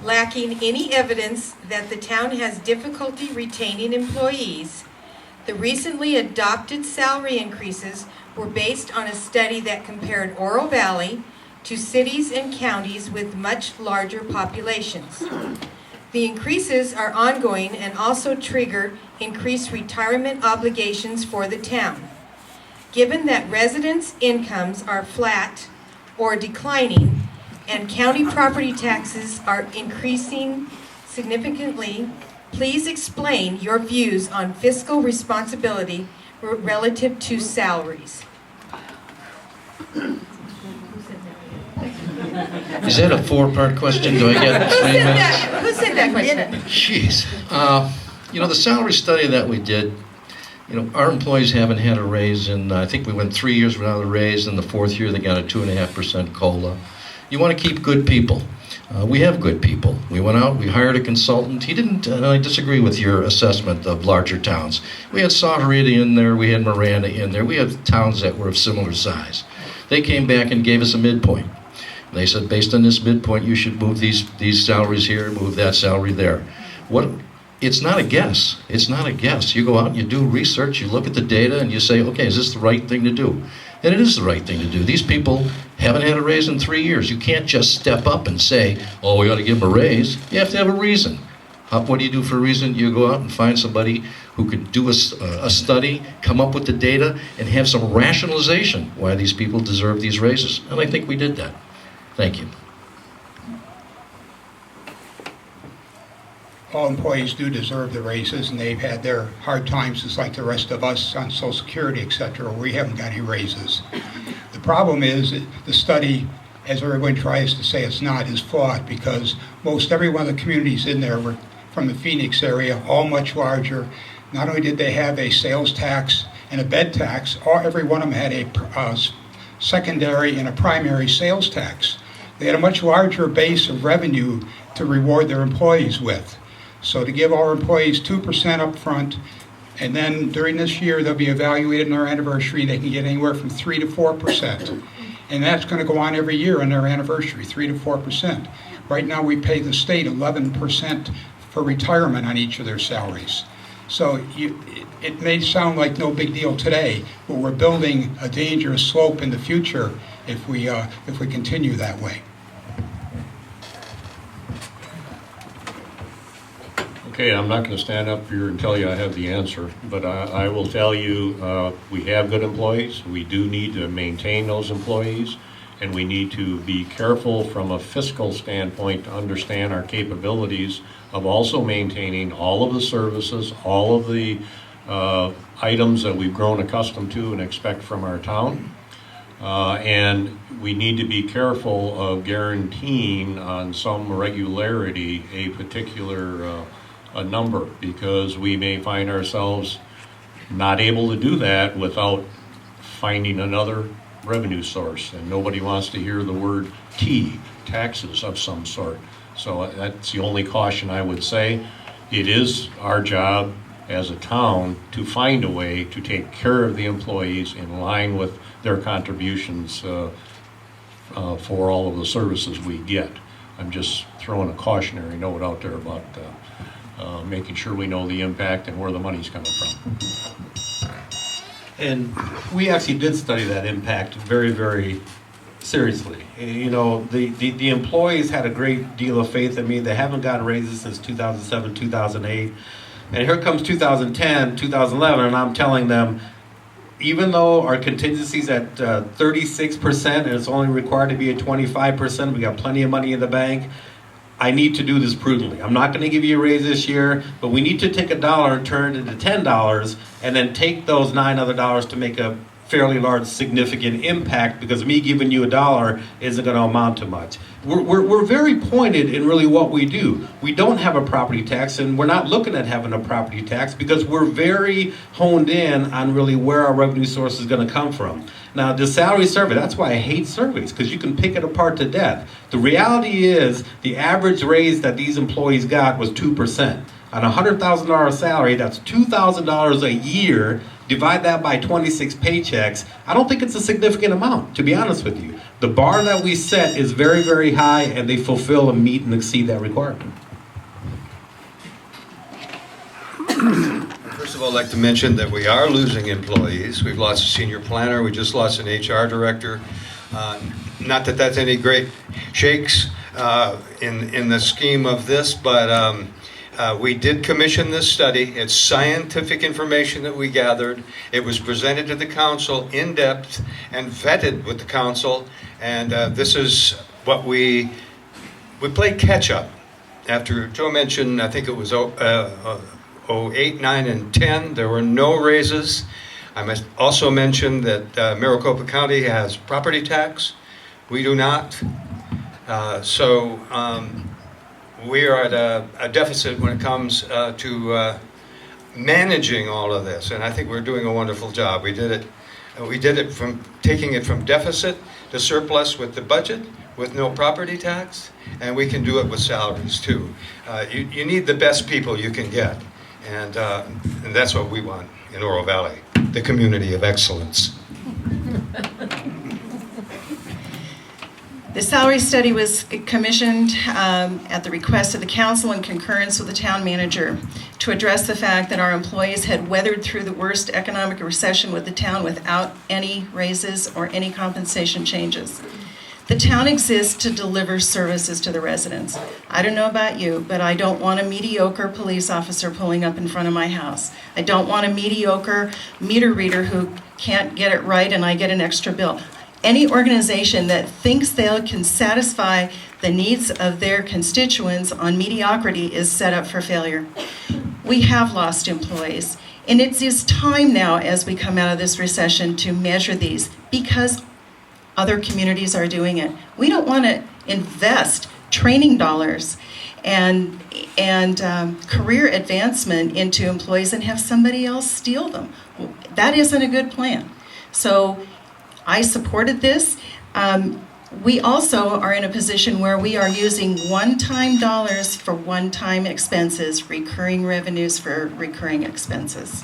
Lacking any evidence that the town has difficulty retaining employees, the recently adopted salary increases were based on a study that compared Oro Valley to cities and counties with much larger populations. The increases are ongoing and also trigger increased retirement obligations for the town. Given that residents' incomes are flat or declining and county property taxes are increasing significantly, please explain your views on fiscal responsibility relative to salaries. Is that a four-part question? Do I get 3 minutes? Who said that question? Jeez. The salary study that we did, our employees haven't had a raise in, I think we went 3 years without a raise. In the fourth year, they got a 2.5% COLA. You want to keep good people. We have good people. We went out, we hired a consultant. He didn't, and I disagree with your assessment of larger towns. We had Sauterita in there, we had Miranda in there. We had towns that were of similar size. They came back and gave us a midpoint. They said, based on this midpoint, you should move these salaries here, move that salary there. It's not a guess. It's not a guess. You go out and you do research, you look at the data, and you say, okay, is this the right thing to do? And it is the right thing to do. These people haven't had a raise in 3 years. You can't just step up and say, oh, we ought to give them a raise. You have to have a reason. What do you do for a reason? You go out and find somebody who could do a study, come up with the data, and have some rationalization why these people deserve these raises. And I think we did that. Thank you. All employees do deserve the raises, and they've had their hard times just like the rest of us on Social Security, etc. We haven't got any raises. The problem is that the study, as everyone tries to say it's not, is flawed because most every one of the communities in there were from the Phoenix area, all much larger. Not only did they have a sales tax and a bed tax, every one of them had a secondary and a primary sales tax. They had a much larger base of revenue to reward their employees with. So to give our employees 2% up front, and then during this year they'll be evaluated on their anniversary, they can get anywhere from 3 to 4%. And that's going to go on every year on their anniversary, 3 to 4%. Right now we pay the state 11% for retirement on each of their salaries. So it may sound like no big deal today, but we're building a dangerous slope in the future if we continue that way. Okay, I'm not going to stand up here and tell you I have the answer, but I will tell you we have good employees. We do need to maintain those employees, and we need to be careful from a fiscal standpoint to understand our capabilities of also maintaining all of the services, all of the items that we've grown accustomed to and expect from our town. And we need to be careful of guaranteeing on some regularity a particular a number, because we may find ourselves not able to do that without finding another revenue source, and nobody wants to hear the word T, taxes of some sort. So that's the only caution I would say. It is our job as a town to find a way to take care of the employees in line with their contributions for all of the services we get. I'm just throwing a cautionary note out there about making sure we know the impact and where the money's coming from. And we actually did study that impact very, very seriously. You know, the employees had a great deal of faith in me. They haven't gotten raises since 2007, 2008. And here comes 2010, 2011, and I'm telling them, even though our contingency's at 36% and it's only required to be at 25%, we got plenty of money in the bank, I need to do this prudently. I'm not going to give you a raise this year, but we need to take $1 and turn it into $10 and then take those $9 other to make a fairly large significant impact, because me giving you $1 isn't going to amount to much. We're very pointed in really what we do. We don't have a property tax, and we're not looking at having a property tax because we're very honed in on really where our revenue source is going to come from. Now, the salary survey, that's why I hate surveys, because you can pick it apart to death. The reality is the average raise that these employees got was 2%. On a $100,000 salary, that's $2,000 a year. Divide that by 26 paychecks. I don't think it's a significant amount, to be honest with you. The bar that we set is very, very high, and they fulfill and meet and exceed that requirement. First of all, I'd like to mention that we are losing employees. We've lost a senior planner. We just lost an HR director. Not that that's any great shakes in the scheme of this, but we did commission this study. It's scientific information that we gathered. It was presented to the council in depth and vetted with the council. And this is what we played catch up. After Joe mentioned, I think it was 08, 9, and 10, there were no raises. I must also mention that Maricopa County has property tax. We do not. So we are at a deficit when it comes to managing all of this, and I think we're doing a wonderful job. We did it from taking it from deficit to surplus with the budget, with no property tax, and we can do it with salaries too. You need the best people you can get, and that's what we want in Oro Valley, the community of excellence. The salary study was commissioned at the request of the council in concurrence with the town manager to address the fact that our employees had weathered through the worst economic recession with the town without any raises or any compensation changes. The town exists to deliver services to the residents. I don't know about you, but I don't want a mediocre police officer pulling up in front of my house. I don't want a mediocre meter reader who can't get it right and I get an extra bill. Any organization that thinks they can satisfy the needs of their constituents on mediocrity is set up for failure. We have lost employees, and it is time now as we come out of this recession to measure these because other communities are doing it. We don't want to invest training dollars and career advancement into employees and have somebody else steal them. That isn't a good plan. So I supported this. We also are in a position where we are using one-time dollars for one-time expenses, recurring revenues for recurring expenses.